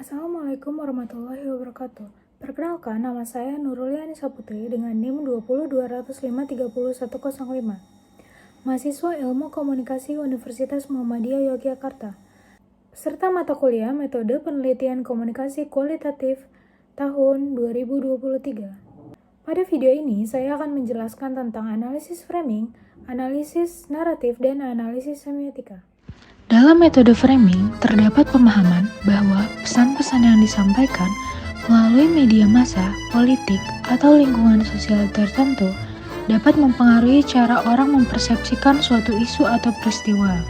Assalamualaikum warahmatullahi wabarakatuh. Perkenalkan, nama saya Nuruliani Saputri dengan NIM 2020530105. Mahasiswa Ilmu Komunikasi Universitas Muhammadiyah Yogyakarta. Serta mata kuliah Metode Penelitian Komunikasi Kualitatif tahun 2023. Pada video ini, saya akan menjelaskan tentang analisis framing, analisis naratif, dan analisis semiotika. Dalam metode framing, terdapat pemahaman bahwa pesan-pesan yang disampaikan melalui media massa, politik, atau lingkungan sosial tertentu dapat mempengaruhi cara orang mempersepsikan suatu isu atau peristiwa.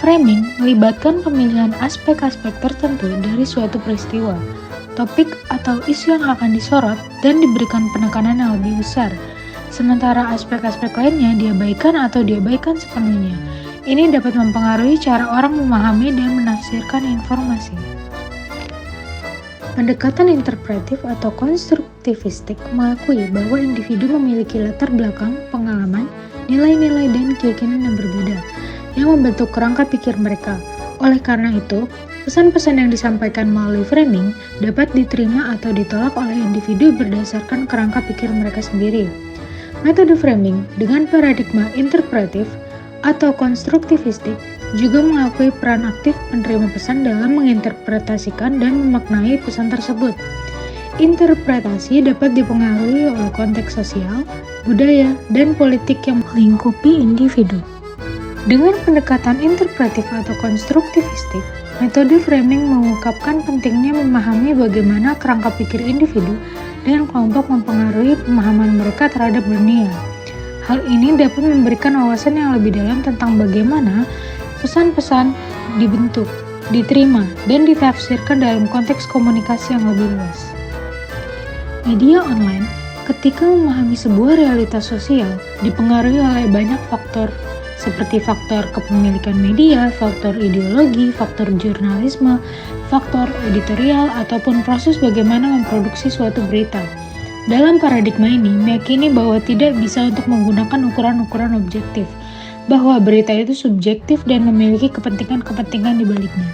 Framing melibatkan pemilihan aspek-aspek tertentu dari suatu peristiwa, topik atau isu yang akan disorot dan diberikan penekanan yang lebih besar, sementara aspek-aspek lainnya diabaikan atau diabaikan sepenuhnya. Ini dapat mempengaruhi cara orang memahami dan menafsirkan informasi. Pendekatan interpretif atau konstruktivistik mengakui bahwa individu memiliki latar belakang, pengalaman, nilai-nilai, dan keyakinan yang berbeda yang membentuk kerangka pikir mereka. Oleh karena itu, pesan-pesan yang disampaikan melalui framing dapat diterima atau ditolak oleh individu berdasarkan kerangka pikir mereka sendiri. Metode framing dengan paradigma interpretif atau konstruktivistik juga mengakui peran aktif penerima pesan dalam menginterpretasikan dan memaknai pesan tersebut. Interpretasi dapat dipengaruhi oleh konteks sosial, budaya, dan politik yang melingkupi individu. Dengan pendekatan interpretif atau konstruktivistik, metode framing mengungkapkan pentingnya memahami bagaimana kerangka pikir individu dan kelompok mempengaruhi pemahaman mereka terhadap dunia. Hal ini dapat memberikan wawasan yang lebih dalam tentang bagaimana pesan-pesan dibentuk, diterima, dan ditafsirkan dalam konteks komunikasi yang lebih luas. Media online, ketika memahami sebuah realitas sosial, dipengaruhi oleh banyak faktor, seperti faktor kepemilikan media, faktor ideologi, faktor jurnalisme, faktor editorial, ataupun proses bagaimana memproduksi suatu berita. Dalam paradigma ini, meyakini bahwa tidak bisa untuk menggunakan ukuran-ukuran objektif, bahwa berita itu subjektif dan memiliki kepentingan-kepentingan di baliknya.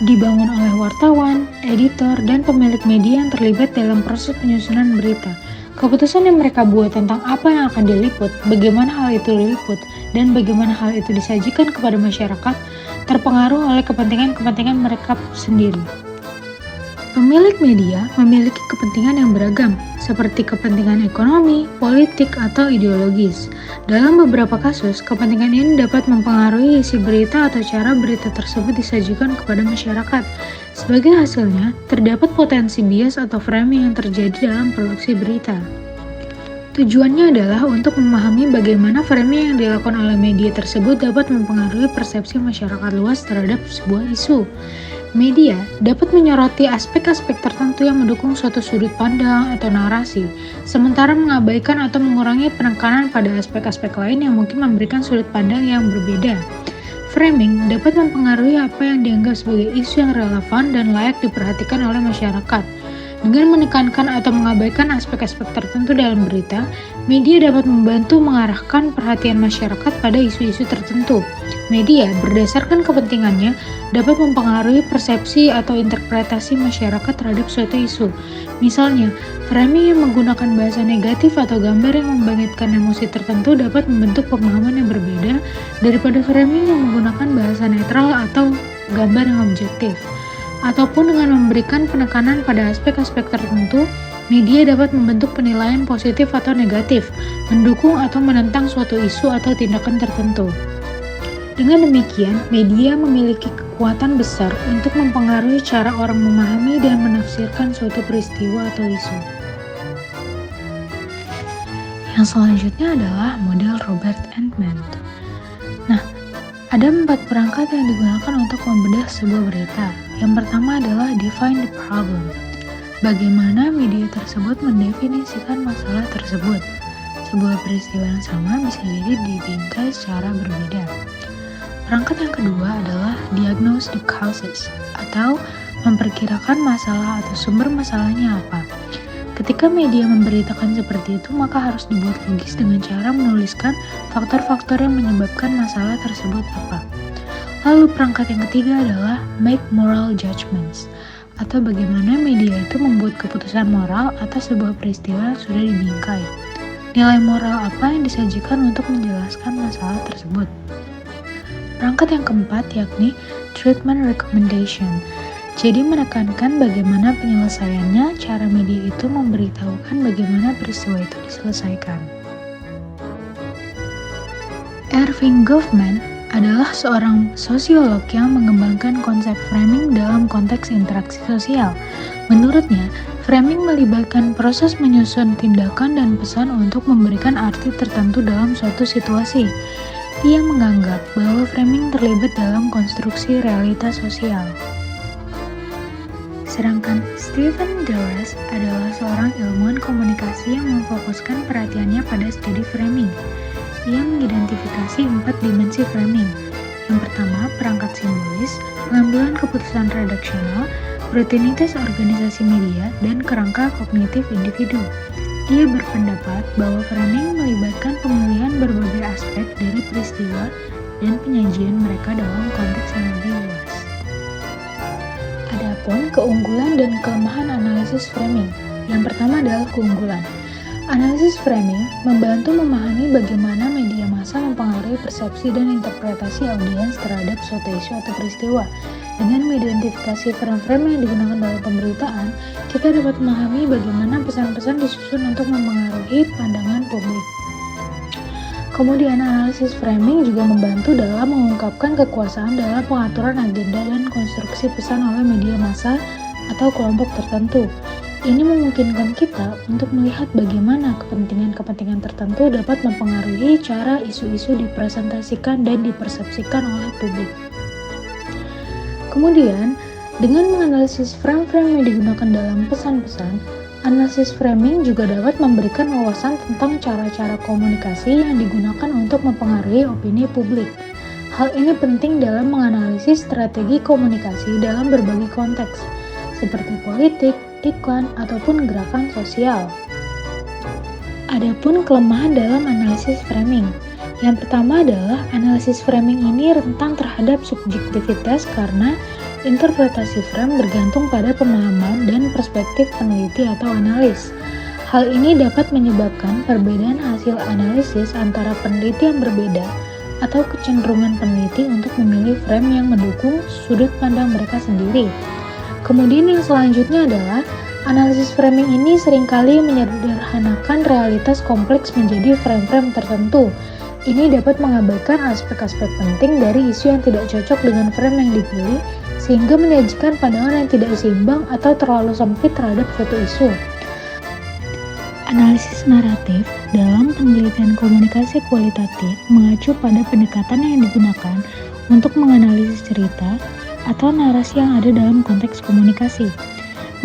Dibangun oleh wartawan, editor, dan pemilik media yang terlibat dalam proses penyusunan berita. Keputusan yang mereka buat tentang apa yang akan diliput, bagaimana hal itu diliput, dan bagaimana hal itu disajikan kepada masyarakat, terpengaruh oleh kepentingan-kepentingan mereka sendiri. Pemilik media memiliki kepentingan yang beragam, seperti kepentingan ekonomi, politik, atau ideologis. Dalam beberapa kasus, kepentingan ini dapat mempengaruhi isi berita atau cara berita tersebut disajikan kepada masyarakat. Sebagai hasilnya, terdapat potensi bias atau framing yang terjadi dalam produksi berita. Tujuannya adalah untuk memahami bagaimana framing yang dilakukan oleh media tersebut dapat mempengaruhi persepsi masyarakat luas terhadap sebuah isu. Media dapat menyoroti aspek-aspek tertentu yang mendukung suatu sudut pandang atau narasi, sementara mengabaikan atau mengurangi penekanan pada aspek-aspek lain yang mungkin memberikan sudut pandang yang berbeda. Framing dapat mempengaruhi apa yang dianggap sebagai isu yang relevan dan layak diperhatikan oleh masyarakat. Dengan menekankan atau mengabaikan aspek-aspek tertentu dalam berita, media dapat membantu mengarahkan perhatian masyarakat pada isu-isu tertentu. Media, berdasarkan kepentingannya, dapat mempengaruhi persepsi atau interpretasi masyarakat terhadap suatu isu. Misalnya, framing yang menggunakan bahasa negatif atau gambar yang membangkitkan emosi tertentu dapat membentuk pemahaman yang berbeda daripada framing yang menggunakan bahasa netral atau gambar yang objektif. Ataupun dengan memberikan penekanan pada aspek-aspek tertentu, media dapat membentuk penilaian positif atau negatif, mendukung atau menentang suatu isu atau tindakan tertentu. Dengan demikian, media memiliki kekuatan besar untuk mempengaruhi cara orang memahami dan menafsirkan suatu peristiwa atau isu. Yang selanjutnya adalah model Robert Entman. Nah, ada 4 perangkat yang digunakan untuk membedah sebuah berita. Yang pertama adalah define the problem. Bagaimana media tersebut mendefinisikan masalah tersebut. Sebuah peristiwa yang sama bisa jadi dibingkai secara berbeda. Perangkat yang kedua adalah diagnose the causes, atau memperkirakan masalah atau sumber masalahnya apa. Ketika media memberitakan seperti itu, maka harus dibuat logis dengan cara menuliskan faktor-faktor yang menyebabkan masalah tersebut apa. Lalu perangkat yang ketiga adalah make moral judgments, atau bagaimana media itu membuat keputusan moral atas sebuah peristiwa yang sudah dibingkai. Nilai moral apa yang disajikan untuk menjelaskan masalah tersebut. Perangkat yang keempat yakni treatment recommendation. Jadi menekankan bagaimana penyelesaiannya, cara media itu memberitahukan bagaimana peristiwa itu diselesaikan. Erving Goffman adalah seorang sosiolog yang mengembangkan konsep framing dalam konteks interaksi sosial. Menurutnya, framing melibatkan proses menyusun tindakan dan pesan untuk memberikan arti tertentu dalam suatu situasi. Ia menganggap bahwa framing terlibat dalam konstruksi realitas sosial. Sedangkan Stephen Dores adalah seorang ilmuwan komunikasi yang memfokuskan perhatiannya pada studi framing. Ia mengidentifikasi 4 dimensi framing. Yang pertama, perangkat simbolis, pengambilan keputusan redaksional, rutinitas organisasi media, dan kerangka kognitif individu. Ia berpendapat bahwa framing melibatkan pemilihan berbagai aspek dari peristiwa dan penyajian mereka dalam konteks yang lebih luas. Adapun keunggulan dan kelemahan analisis framing. Yang pertama adalah keunggulan. Analisis framing membantu memahami bagaimana media massa mempengaruhi persepsi dan interpretasi audiens terhadap suatu isu atau peristiwa. Dengan mengidentifikasi frame-frame yang digunakan dalam pemberitaan, kita dapat memahami bagaimana pesan-pesan disusun untuk mempengaruhi pandangan publik. Kemudian analisis framing juga membantu dalam mengungkapkan kekuasaan dalam pengaturan agenda dan konstruksi pesan oleh media massa atau kelompok tertentu. Ini memungkinkan kita untuk melihat bagaimana kepentingan-kepentingan tertentu dapat mempengaruhi cara isu-isu dipresentasikan dan dipersepsikan oleh publik. Kemudian, dengan menganalisis frame-frame yang digunakan dalam pesan-pesan, analisis framing juga dapat memberikan wawasan tentang cara-cara komunikasi yang digunakan untuk mempengaruhi opini publik. Hal ini penting dalam menganalisis strategi komunikasi dalam berbagai konteks, seperti politik, iklan, ataupun gerakan sosial. Adapun kelemahan dalam analisis framing. Yang pertama adalah analisis framing ini rentan terhadap subjektivitas karena interpretasi frame bergantung pada pemahaman dan perspektif peneliti atau analis. Hal ini dapat menyebabkan perbedaan hasil analisis antara peneliti yang berbeda atau kecenderungan peneliti untuk memilih frame yang mendukung sudut pandang mereka sendiri. Kemudian yang selanjutnya adalah analisis framing ini seringkali menyederhanakan realitas kompleks menjadi frame-frame tertentu. Ini dapat mengabaikan aspek-aspek penting dari isu yang tidak cocok dengan frame yang dipilih, sehingga menyajikan pandangan yang tidak seimbang atau terlalu sempit terhadap suatu isu. Analisis naratif dalam penelitian komunikasi kualitatif mengacu pada pendekatan yang digunakan untuk menganalisis cerita atau narasi yang ada dalam konteks komunikasi.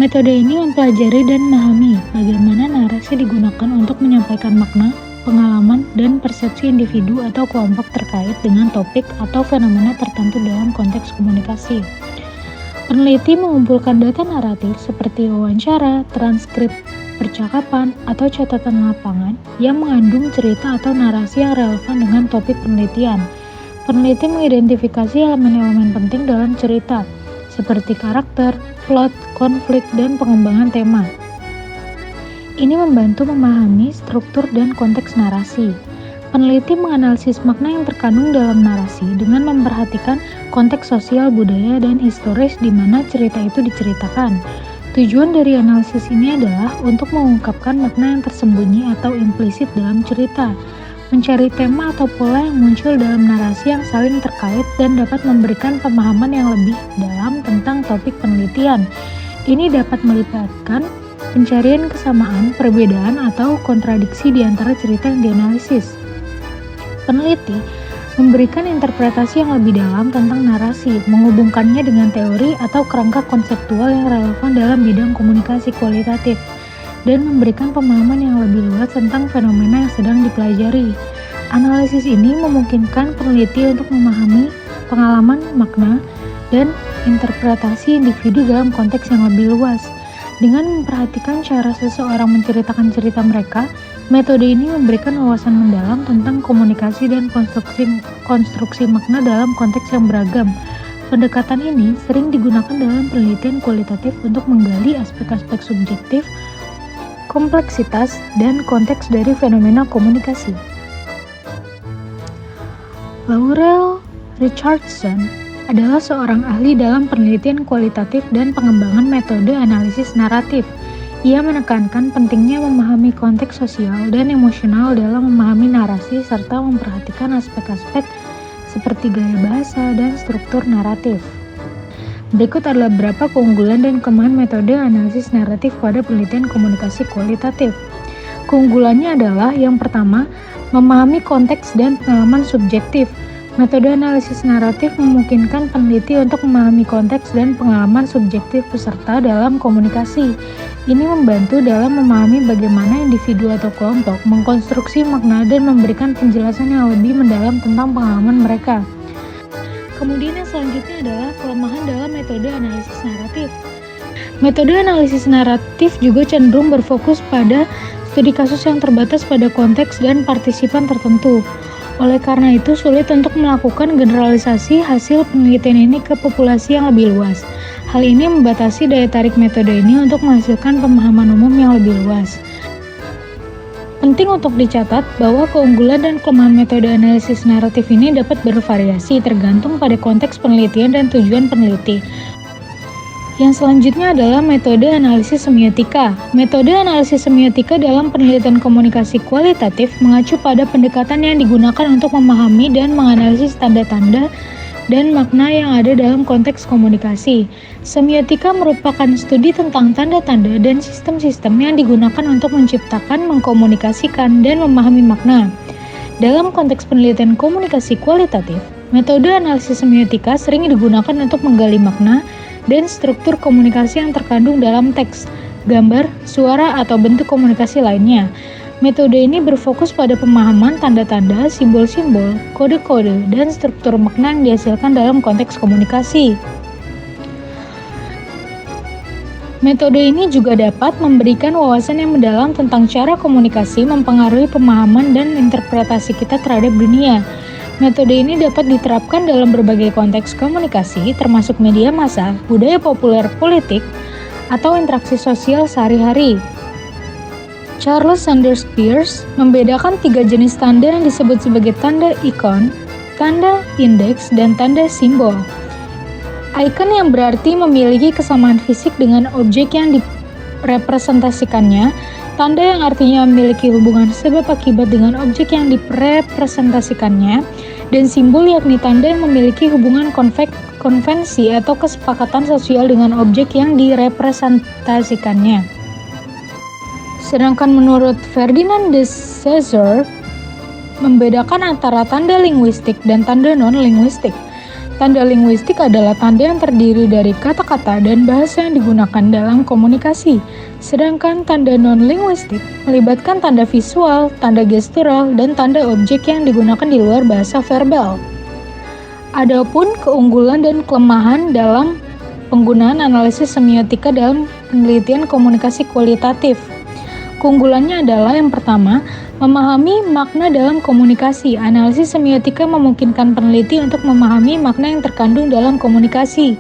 Metode ini mempelajari dan memahami bagaimana narasi digunakan untuk menyampaikan makna, pengalaman, dan persepsi individu atau kelompok terkait dengan topik atau fenomena tertentu dalam konteks komunikasi. Peneliti mengumpulkan data naratif seperti wawancara, transkrip percakapan, atau catatan lapangan yang mengandung cerita atau narasi yang relevan dengan topik penelitian. Peneliti mengidentifikasi elemen-elemen penting dalam cerita, seperti karakter, plot, konflik, dan pengembangan tema. Ini membantu memahami struktur dan konteks narasi. Peneliti menganalisis makna yang terkandung dalam narasi dengan memperhatikan konteks sosial, budaya, dan historis di mana cerita itu diceritakan. Tujuan dari analisis ini adalah untuk mengungkapkan makna yang tersembunyi atau implisit dalam cerita, mencari tema atau pola yang muncul dalam narasi yang saling terkait dan dapat memberikan pemahaman yang lebih dalam tentang topik penelitian. Ini dapat melibatkan pencarian kesamaan, perbedaan, atau kontradiksi di antara cerita yang dianalisis. Peneliti memberikan interpretasi yang lebih dalam tentang narasi, menghubungkannya dengan teori atau kerangka konseptual yang relevan dalam bidang komunikasi kualitatif, dan memberikan pemahaman yang lebih luas tentang fenomena yang sedang dipelajari. Analisis ini memungkinkan peneliti untuk memahami pengalaman, makna, dan interpretasi individu dalam konteks yang lebih luas. Dengan memperhatikan cara seseorang menceritakan cerita mereka, Metode ini memberikan wawasan mendalam tentang komunikasi dan konstruksi makna dalam konteks yang beragam. Pendekatan ini sering digunakan dalam penelitian kualitatif untuk menggali aspek-aspek subjektif, kompleksitas, dan konteks dari fenomena komunikasi. Laurel Richardson adalah seorang ahli dalam penelitian kualitatif dan pengembangan metode analisis naratif. Ia menekankan pentingnya memahami konteks sosial dan emosional dalam memahami narasi serta memperhatikan aspek-aspek seperti gaya bahasa dan struktur naratif. Berikut adalah beberapa keunggulan dan kelemahan metode analisis naratif pada penelitian komunikasi kualitatif. Keunggulannya adalah yang pertama, memahami konteks dan pengalaman subjektif. Metode analisis naratif memungkinkan peneliti untuk memahami konteks dan pengalaman subjektif peserta dalam komunikasi. Ini membantu dalam memahami bagaimana individu atau kelompok mengkonstruksi makna dan memberikan penjelasan yang lebih mendalam tentang pengalaman mereka. Kemudian yang selanjutnya adalah kelemahan dalam metode analisis naratif. Metode analisis naratif juga cenderung berfokus pada studi kasus yang terbatas pada konteks dan partisipan tertentu. Oleh karena itu, sulit untuk melakukan generalisasi hasil penelitian ini ke populasi yang lebih luas. Hal ini membatasi daya tarik metode ini untuk menghasilkan pemahaman umum yang lebih luas. Penting untuk dicatat bahwa keunggulan dan kelemahan metode analisis naratif ini dapat bervariasi tergantung pada konteks penelitian dan tujuan peneliti. Yang selanjutnya adalah metode analisis semiotika. Metode analisis semiotika dalam penelitian komunikasi kualitatif mengacu pada pendekatan yang digunakan untuk memahami dan menganalisis tanda-tanda dan makna yang ada dalam konteks komunikasi. Semiotika merupakan studi tentang tanda-tanda dan sistem-sistem yang digunakan untuk menciptakan, mengkomunikasikan, dan memahami makna. Dalam konteks penelitian komunikasi kualitatif, metode analisis semiotika sering digunakan untuk menggali makna dan struktur komunikasi yang terkandung dalam teks, gambar, suara, atau bentuk komunikasi lainnya. Metode ini berfokus pada pemahaman tanda-tanda, simbol-simbol, kode-kode, dan struktur makna yang dihasilkan dalam konteks komunikasi. Metode ini juga dapat memberikan wawasan yang mendalam tentang cara komunikasi mempengaruhi pemahaman dan interpretasi kita terhadap dunia. Metode ini dapat diterapkan dalam berbagai konteks komunikasi, termasuk media massa, budaya populer politik, atau interaksi sosial sehari-hari. Charles Sanders Peirce membedakan 3 jenis tanda yang disebut sebagai tanda ikon, tanda indeks, dan tanda simbol. Ikon yang berarti memiliki kesamaan fisik dengan objek yang direpresentasikannya, tanda yang artinya memiliki hubungan sebab akibat dengan objek yang direpresentasikannya, dan simbol yakni tanda yang memiliki hubungan konvensi atau kesepakatan sosial dengan objek yang direpresentasikannya. Sedangkan menurut Ferdinand de Saussure, membedakan antara tanda linguistik dan tanda non-linguistik. Tanda linguistik adalah tanda yang terdiri dari kata-kata dan bahasa yang digunakan dalam komunikasi. Sedangkan tanda non-linguistik melibatkan tanda visual, tanda gestural, dan tanda objek yang digunakan di luar bahasa verbal. Adapun keunggulan dan kelemahan dalam penggunaan analisis semiotika dalam penelitian komunikasi kualitatif. Keunggulannya adalah yang pertama, memahami makna dalam komunikasi. Analisis semiotika memungkinkan peneliti untuk memahami makna yang terkandung dalam komunikasi.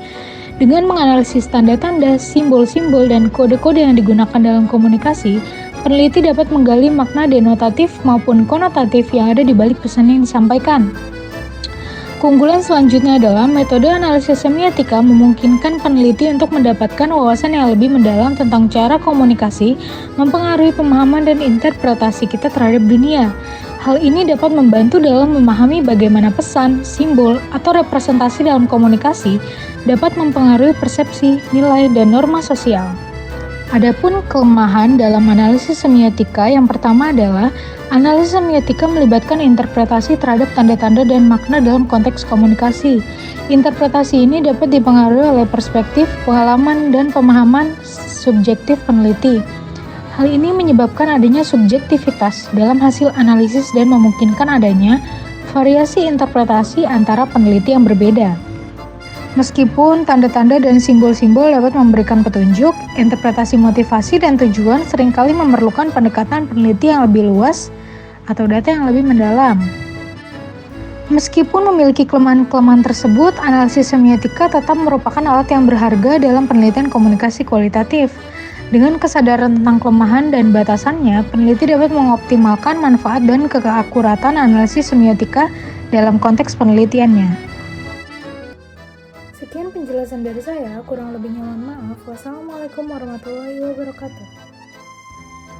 Dengan menganalisis tanda-tanda, simbol-simbol, dan kode-kode yang digunakan dalam komunikasi, peneliti dapat menggali makna denotatif maupun konotatif yang ada di balik pesan yang disampaikan. Keunggulan selanjutnya adalah metode analisis semiotika memungkinkan peneliti untuk mendapatkan wawasan yang lebih mendalam tentang cara komunikasi mempengaruhi pemahaman dan interpretasi kita terhadap dunia. Hal ini dapat membantu dalam memahami bagaimana pesan, simbol, atau representasi dalam komunikasi dapat mempengaruhi persepsi, nilai, dan norma sosial. Adapun kelemahan dalam analisis semiotika yang pertama adalah analisis semiotika melibatkan interpretasi terhadap tanda-tanda dan makna dalam konteks komunikasi. Interpretasi ini dapat dipengaruhi oleh perspektif, pengalaman, dan pemahaman subjektif peneliti. Hal ini menyebabkan adanya subjektivitas dalam hasil analisis dan memungkinkan adanya variasi interpretasi antara peneliti yang berbeda. Meskipun tanda-tanda dan simbol-simbol dapat memberikan petunjuk, interpretasi motivasi dan tujuan seringkali memerlukan pendekatan peneliti yang lebih luas atau data yang lebih mendalam. Meskipun memiliki kelemahan-kelemahan tersebut, analisis semiotika tetap merupakan alat yang berharga dalam penelitian komunikasi kualitatif. Dengan kesadaran tentang kelemahan dan batasannya, peneliti dapat mengoptimalkan manfaat dan keakuratan analisis semiotika dalam konteks penelitiannya. Sekian penjelasan dari saya, kurang lebihnya mohon maaf. Wassalamualaikum warahmatullahi wabarakatuh.